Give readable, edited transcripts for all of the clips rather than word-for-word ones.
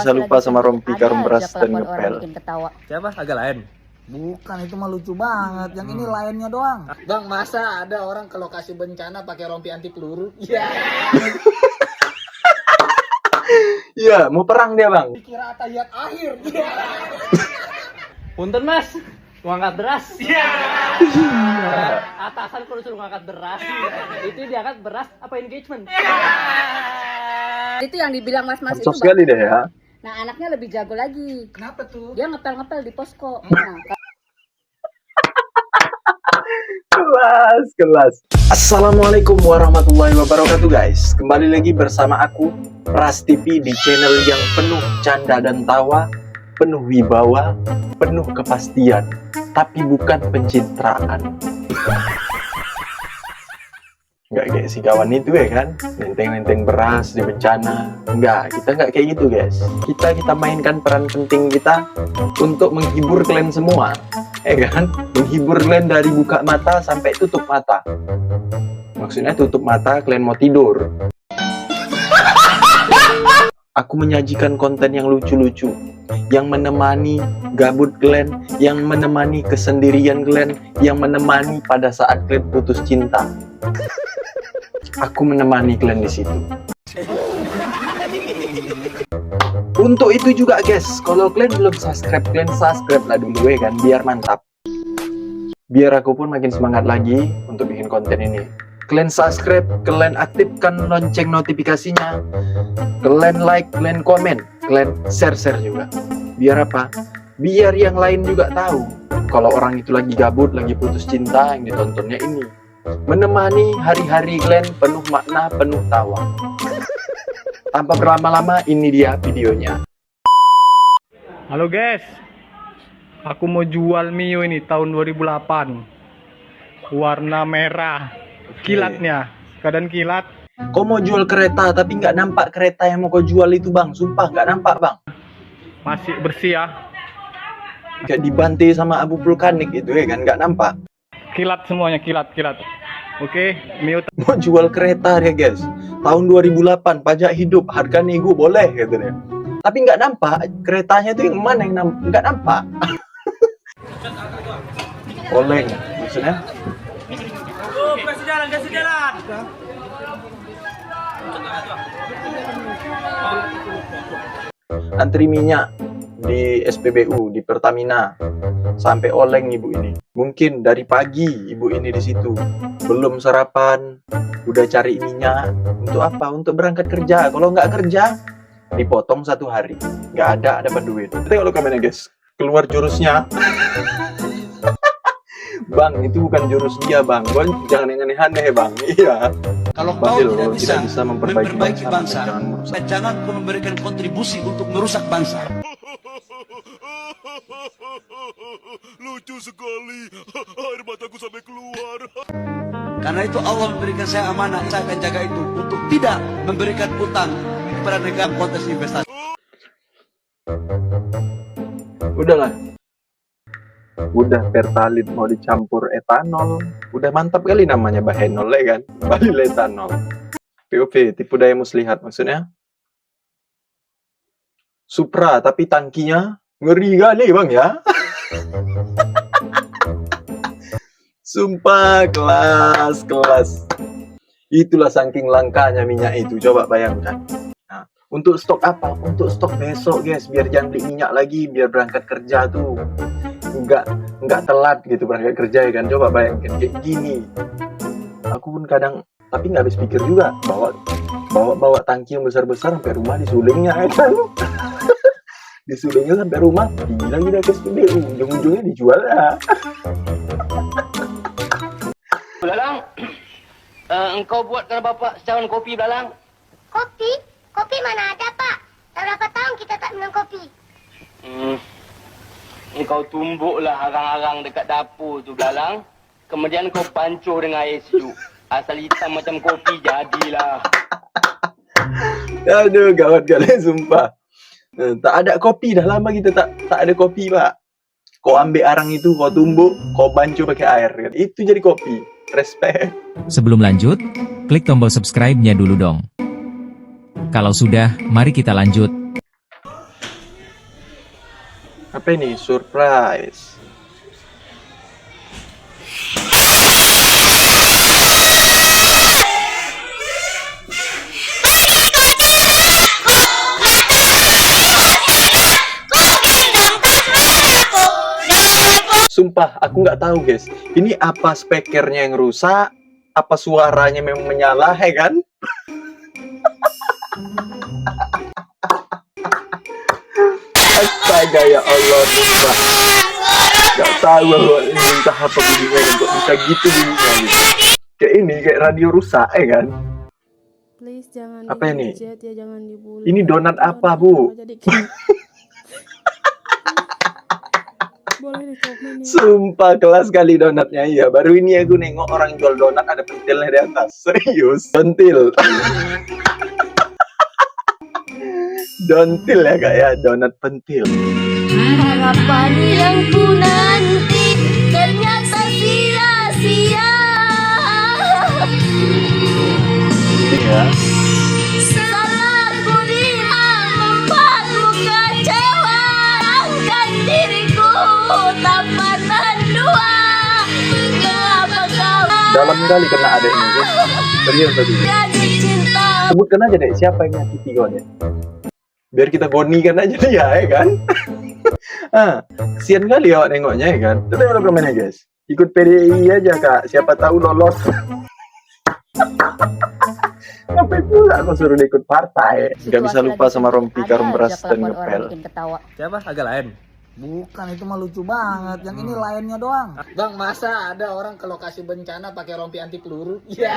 Saya lupa sama rompi karung beras dan ngepel. Siapa? Agak lain. Bukan, itu mah lucu banget. Yang ini lainnya doang. Bang, masa ada orang ke lokasi bencana pakai rompi anti peluru? Iya. Iya, mau perang dia bang. Dikira atayat akhir. Punten mas, ngangkat beras. Atasan kalau suruh ngangkat beras, itu diangkat beras apa engagement? Itu yang dibilang mas-mas itu. Sukses sekali deh ya. Nah anaknya lebih jago lagi. Kenapa tuh? Dia ngepel-ngepel di posko. Nah, Kelas. Assalamualaikum warahmatullahi wabarakatuh guys. Kembali lagi bersama aku Pras TV di channel yang penuh canda dan tawa, penuh wibawa, penuh kepastian, tapi bukan pencitraan. Nggak kayak si kawan itu ya kan, nenteng-nenteng beras di bencana. Kita nggak kayak gitu guys. Kita mainkan peran penting kita untuk menghibur kalian semua, ya kan? Menghibur kalian dari buka mata sampai tutup mata. Maksudnya tutup mata kalian mau tidur. Aku menyajikan konten yang lucu-lucu, yang menemani gabut kalian, yang menemani kesendirian kalian, yang menemani pada saat kalian putus cinta. Aku menemani kalian di situ. Untuk itu juga guys, kalau kalian belum subscribe, kalian subscribe lah dulu ya kan, biar mantap. Biar aku pun makin semangat lagi untuk bikin konten ini. Kalian subscribe, kalian aktifkan lonceng notifikasinya, kalian like, kalian komen, kalian share juga. Biar apa? Biar yang lain juga tahu kalau orang itu lagi gabut, lagi putus cinta, yang ditontonnya ini. Menemani hari-hari kalian penuh makna, penuh tawa. Tanpa berlama-lama, ini dia videonya. Halo guys, aku mau jual Mio ini tahun 2008, warna merah, kilatnya, keadaan kilat. Kau mau jual kereta tapi nggak nampak kereta yang mau kau jual itu bang, sumpah nggak nampak bang. Masih bersih ya, Kayak dibantai sama abu vulkanik itu ya kan, nggak nampak. kilat semuanya, kilat. Oke, Mio. Mau jual kereta dia guys, tahun 2008, pajak hidup, harga nego boleh gitu dia. Tapi nggak nampak, keretanya itu yang mana yang nggak nampak. Oleng, maksudnya? Kasih jalan. Antri minyak di SPBU, di Pertamina, sampai oleng ibu ini. Mungkin dari pagi ibu ini di situ, belum sarapan, udah cari minyak. Untuk apa? Untuk berangkat kerja. Kalau nggak kerja, dipotong 1 hari. Nggak ada dapat duit. Tengok kameranya guys, keluar jurusnya. Bang, itu bukan jurus dia bang. Bang, jangan yang aneh-aneh bang. Iya. Kalau kau tidak bisa memperbaiki bangsa, jangan kau memberikan kontribusi untuk merusak bangsa. Lucu sekali, air mataku sampai keluar. Karena itu Allah memberikan saya amanah, saya akan jaga itu untuk tidak memberikan utang kepada negara konteks investasi. Udahlah. Udah pertalit mau dicampur etanol, udah mantap kali namanya bahenol ya kan, balil etanol. POV, tipu daya muslihat maksudnya. Supra tapi tangkinya ngeri kali bang ya. Sumpah kelas. Itulah saking langkanya minyak itu, coba bayangkan. Nah, untuk stok apa? Untuk stok besok guys, biar jangan beli minyak lagi, biar berangkat kerja tuh. Enggak telat gitu berangkat kerja ya kan. Coba bayangkan kayak gini. Aku pun kadang tapi nggak habis pikir juga bawa tangki yang besar-besar sampai rumah disulingnya ya kan. Disulingnya sampai rumah, gila ke SPBU, ujung-ujungnya dijual ya. Belalang, engkau buatkan bapak secawan kopi Belalang. Kopi? Kopi mana ada, Pak? Dah berapa tahun kita tak minum kopi? Engkau tumbuklah arang-arang dekat dapur tu Belalang. Kemudian kau pancur dengan air sejuk. Asal hitam macam kopi jadilah. Aduh, gawat kali sumpah. Tak ada kopi, dah lama kita tak ada kopi pak. Kau ambil arang itu, kau tumbuk, kau pancur pakai air kan. Itu jadi kopi. Respect. Sebelum lanjut, klik tombol subscribe-nya dulu dong. Kalau sudah, mari kita lanjut. Apa ini? Surprise. Sumpah, aku nggak tahu guys. Ini apa speakernya yang rusak? Apa suaranya memang menyala, ya kan? Astaga ya Allah, sumpah. Gak tahu bahwa ini entah apa bunyinya untuk bisa gitu bunyinya gitu. Kayak ini, kayak radio rusak, ya kan? Please jangan Apa ini? dihujat ya, jangan dibully. Ini donat apa, Bu? Boleh dikomen ya. Sumpah kelas kali donatnya ya. Baru ini aku nengok orang jual donat ada pentilnya di atas. Serius, pentil. Dontil ya kak ya, donat pentil. Harapan yang ku nanti ternyata sia-sia. Iya. Salahku memang membuatmu kecewa. Angkat diriku tanpa tandua. Mengapa kau Dalam kali kena adeknya sih. Serius tadi. jadi cinta? Sebutkan aja deh siapa yang nyakiti kau deh. Biar kita gonikan aja dia, ya kan? Kesian kali awak nengoknya, ya kan? Kita udah komennya guys. Ikut PDI aja kak, siapa tahu lolos. Sampai pula aku suruh dia ikut partai. Gak bisa lupa sama rompi, karung beras dan ngepel. Siapa? Agak lain. Bukan, itu mah lucu banget. Yang ini lainnya doang. Bang, masa ada orang ke lokasi bencana pakai rompi anti peluru? Iya.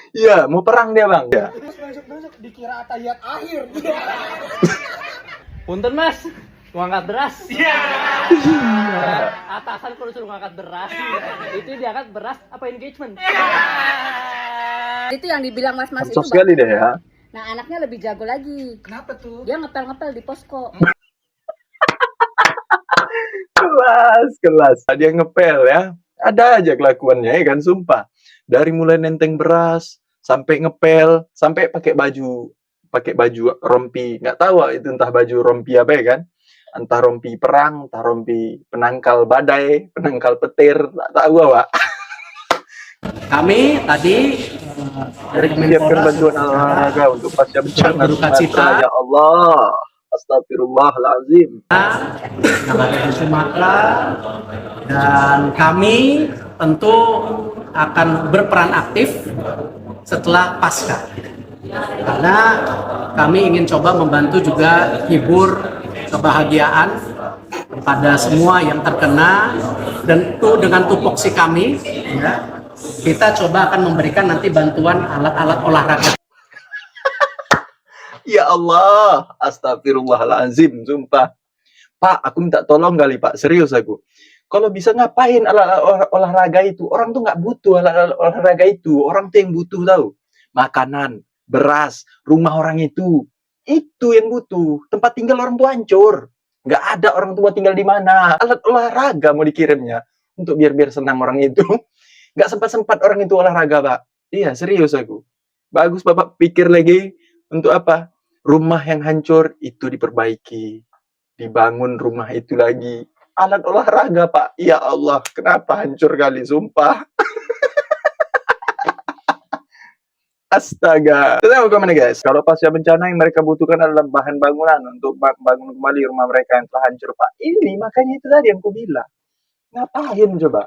Iya, mau perang dia bang. Ya. Masuk dikira atayat akhir. Punten mas, ngangkat beras. Atasan kalau suruh ngangkat beras, itu diangkat beras apa engagement? Itu yang dibilang mas-mas itu. Sos sekali deh ya. Nah, anaknya lebih jago lagi. Kenapa tuh? Dia ngepel-ngepel di posko. Kelas. Dia ngepel ya. Ada aja kelakuannya ya kan, sumpah. Dari mulai nenteng beras, sampai ngepel, sampai pakai baju rompi. Nggak tahu itu entah baju rompi apa ya kan. Entah rompi perang, entah rompi penangkal badai, penangkal petir, nggak tahu Wak. Kami tadi dari Menyiapkan bantuan olahraga untuk pasca bencana Berukacita. Ya Allah. Astagfirullahaladzim. di Sumatera, dan kami tentu akan berperan aktif setelah pasca, karena kami ingin coba membantu juga hibur kebahagiaan kepada semua yang terkena, dan itu dengan tupoksi kami ya, kita coba akan memberikan nanti bantuan alat-alat olahraga. Ya Allah, astagfirullahaladzim, sumpah. Pak, aku minta tolong kali Pak, serius aku. Kalau bisa ngapain alat-alat olahraga itu? Orang tuh nggak butuh alat-alat olahraga itu. Orang tuh yang butuh tahu. Makanan, beras, rumah orang itu. Itu yang butuh. Tempat tinggal orang tuh hancur. Nggak ada orang tua tinggal di mana. Alat olahraga mau dikirimnya. Untuk biar senang orang itu. Nggak sempat-sempat orang itu olahraga, Pak. Iya, serius aku. Bagus Bapak pikir lagi. Untuk apa? Rumah yang hancur itu diperbaiki. Dibangun rumah itu lagi. Alat olahraga, Pak. Ya Allah, kenapa hancur kali, sumpah. Astaga. Kita mau kemana guys? Kalau pasca bencana yang mereka butuhkan adalah bahan bangunan untuk bangun kembali rumah mereka yang telah hancur, Pak. Ini makanya itu tadi yang aku bilang. Ngapain coba?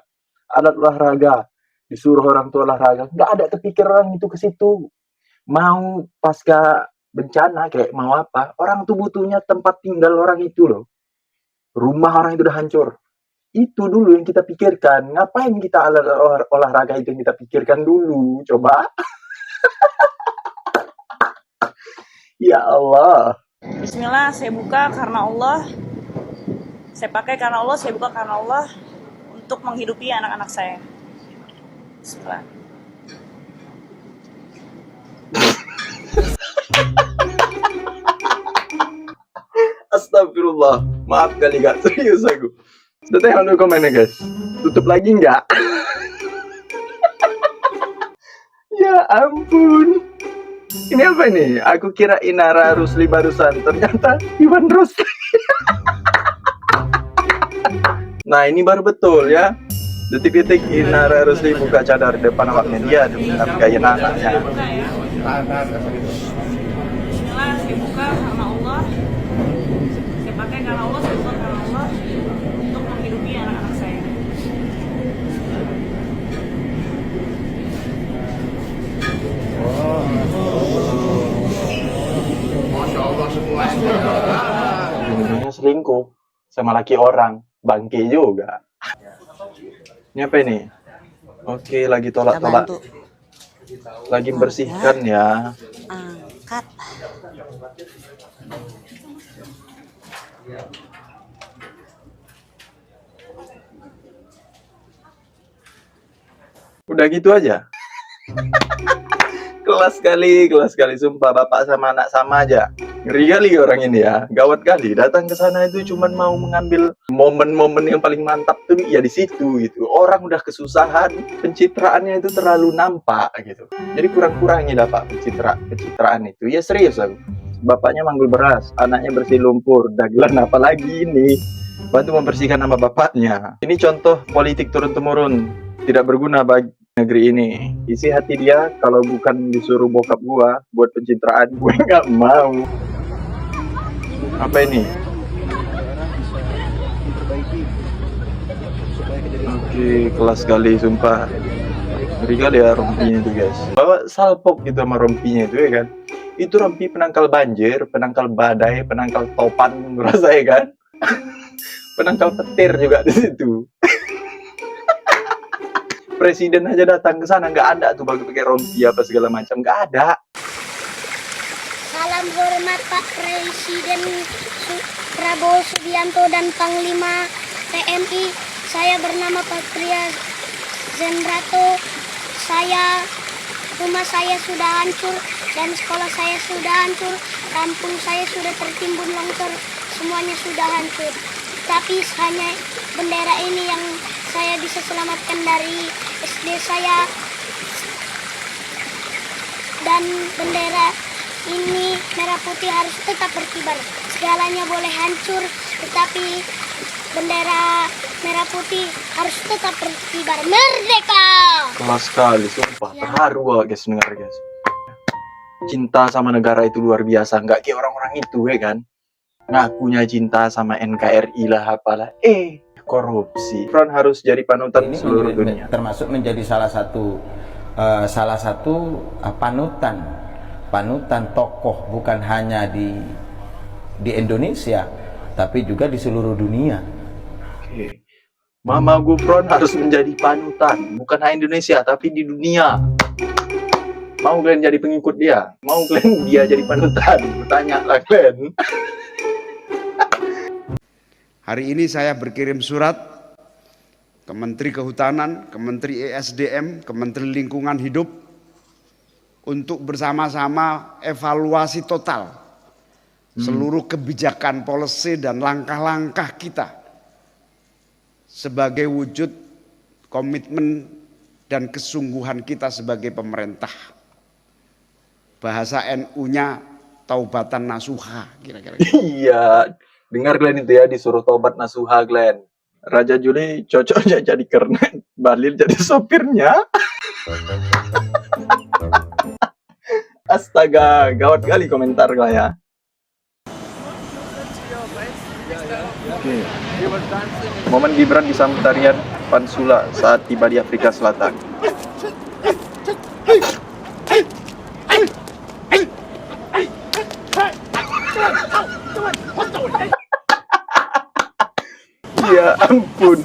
Alat olahraga. Disuruh orang tua olahraga. Nggak ada kepikir orang itu ke situ. Mau pasca bencana kayak mau apa, orang tuh butuhnya tempat tinggal orang itu loh, rumah orang itu udah hancur, itu dulu yang kita pikirkan. Ngapain kita alat olahraga itu yang kita pikirkan dulu, coba. Ya Allah. Bismillah, saya buka karena Allah. Saya pakai karena Allah, saya buka karena Allah untuk menghidupi anak-anak saya. Bismillah. Astagfirullah, maaf kali gak serius aku. Udah tengok dulu komennya guys. Tutup lagi nggak? Ya ampun. Ini apa ini? Aku kira Inara Rusli barusan, ternyata Iwan Rusli. Nah ini baru betul ya. Detik-detik Inara Rusli buka cadar depan awak media dengan gaya anaknya. Bismillah, saya buka karena Allah. Saya pakai karena Allah, saya buka karena Allah untuk menghidupi anak-anak saya. Ujung-ujungnya selingkuh sama laki orang, bangke juga. Ini apa ini? Oke, lagi tolak-tolak. Lagi membersihkan ya. Angkat. Udah gitu aja. Kelas kali, sumpah bapak sama anak sama aja. Ngeri kali orang ini ya, gawat kali. Datang ke sana itu cuman mau mengambil momen-momen yang paling mantap tuh ya di situ gitu. Orang udah kesusahan, pencitraannya itu terlalu nampak gitu. Jadi kurang-kurangi lah Pak pencitraan itu. Ya serius aku. Bapaknya manggul beras, anaknya bersih lumpur, dagelan apa lagi ini? Bantu membersihkan nama bapaknya. Ini contoh politik turun-temurun, tidak berguna bagi negeri ini. Isi hati dia kalau bukan disuruh bokap gua buat pencitraan, gue nggak mau. Apa ini? Oke, kelas kali sumpah. Ngeri kali ya rompinya itu guys. Bawa salpok gitu sama rompinya itu ya kan. Itu rompi penangkal banjir, penangkal badai, penangkal topan, merasa ya kan. Penangkal petir juga di situ. Presiden aja datang ke sana nggak ada tuh pakai rompi apa segala macam, nggak ada. Salam hormat Pak Presiden Prabowo Subianto dan Panglima TNI. Saya bernama Patria Zenrato. Rumah saya sudah hancur dan sekolah saya sudah hancur. Kampung saya sudah tertimbun longsor. Semuanya sudah hancur. Tapi hanya bendera ini yang saya bisa selamatkan dari SD saya. Dan bendera ini merah putih harus tetap berkibar. Segalanya boleh hancur, tetapi bendera merah putih harus tetap berkibar. Merdeka! Kelas sekali, sumpah. Terharu guys, dengar guys. Cinta sama negara itu luar biasa. Nggak kayak orang-orang itu ya kan. Ngakunya cinta sama NKRI lah apalah. Korupsi. Front harus jadi panutan ini seluruh dunia. Termasuk menjadi salah satu panutan tokoh bukan hanya di Indonesia tapi juga di seluruh dunia. Oke. Mama Gufron harus menjadi panutan bukan hanya Indonesia tapi di dunia. Mau kalian jadi pengikut dia? Mau kalian dia jadi panutan? Bertanya lah kalian. Hari ini saya berkirim surat ke Menteri Kehutanan, ke Menteri ESDM, ke Menteri Lingkungan Hidup untuk bersama-sama evaluasi total seluruh kebijakan, policy dan langkah-langkah kita sebagai wujud komitmen dan kesungguhan kita sebagai pemerintah. Bahasa NU-nya taubatan nasuha kira-kira. Iya. Dengar Glenn itu ya, disuruh tobat nasuha Glenn. Raja Juli cocoknya jadi kernet, Balil jadi sopirnya. Astaga, gawat kali komentar gue ya. Oke. Momen Gibran disambut tarian Pansula saat tiba di Afrika Selatan. Ya ampun.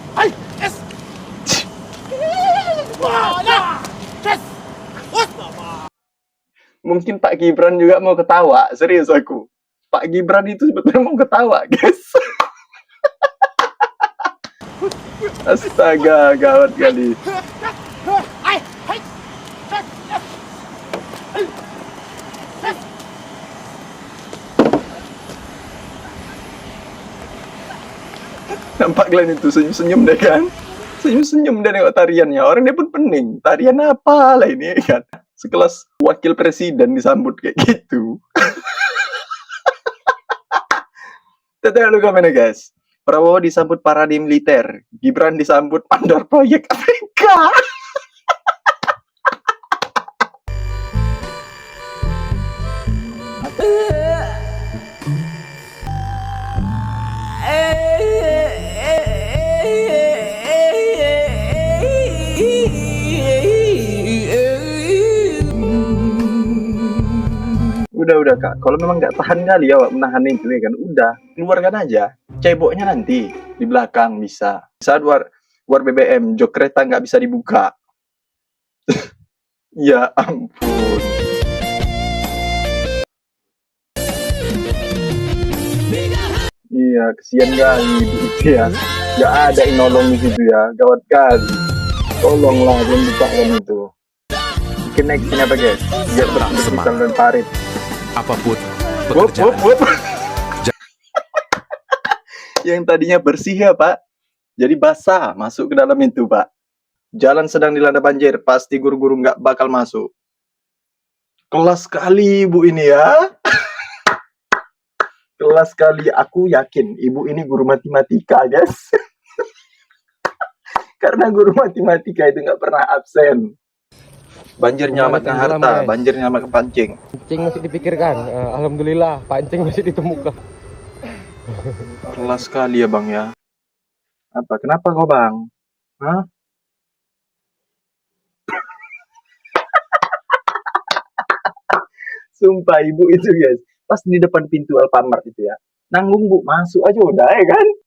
Mungkin Pak Gibran juga mau ketawa, serius aku. Pak Gibran itu sebetulnya mau ketawa, guys. Astaga, gawat kali. Nampak Glenn itu senyum-senyum deh kan. Senyum-senyum deh nengok tariannya. Orang dia pun pening. Tarian apa lah ini kan. Sekelas wakil presiden disambut kayak gitu. Teteh lu kemana guys? Prabowo disambut parade militer, Gibran disambut mandor proyek Afrika. Udah kak, kalau memang nggak tahan kali ya menahan itu ya kan, udah keluarkan aja, ceboknya nanti di belakang bisa. Saat war BBM, jok kereta nggak bisa dibuka. Ya ampun. Iya, kesian kali itu ya. Nggak ada yang nolong di situ ya, gawat kali. Tolonglah belum bukaan itu. Mungkin next ini apa guys? Biar bersih-bersih dan parit. Apapun Wop. Yang tadinya bersih ya Pak, jadi basah masuk ke dalam itu Pak. Jalan sedang dilanda banjir, pasti guru-guru nggak bakal masuk. Kelas sekali ibu ini ya. Kelas sekali, aku yakin ibu ini guru matematika guys. Karena guru matematika itu nggak pernah absen. Banjir nyelamatkan harta, banjir nyelamatkan pancing. Pancing masih dipikirkan, alhamdulillah pancing masih ditemukan. Kelas sekali ya bang ya. Apa? Kenapa kau bang? Hah? Sumpah ibu itu guys, pas di depan pintu Alfamart itu ya, nanggung bu, masuk aja udah ya kan?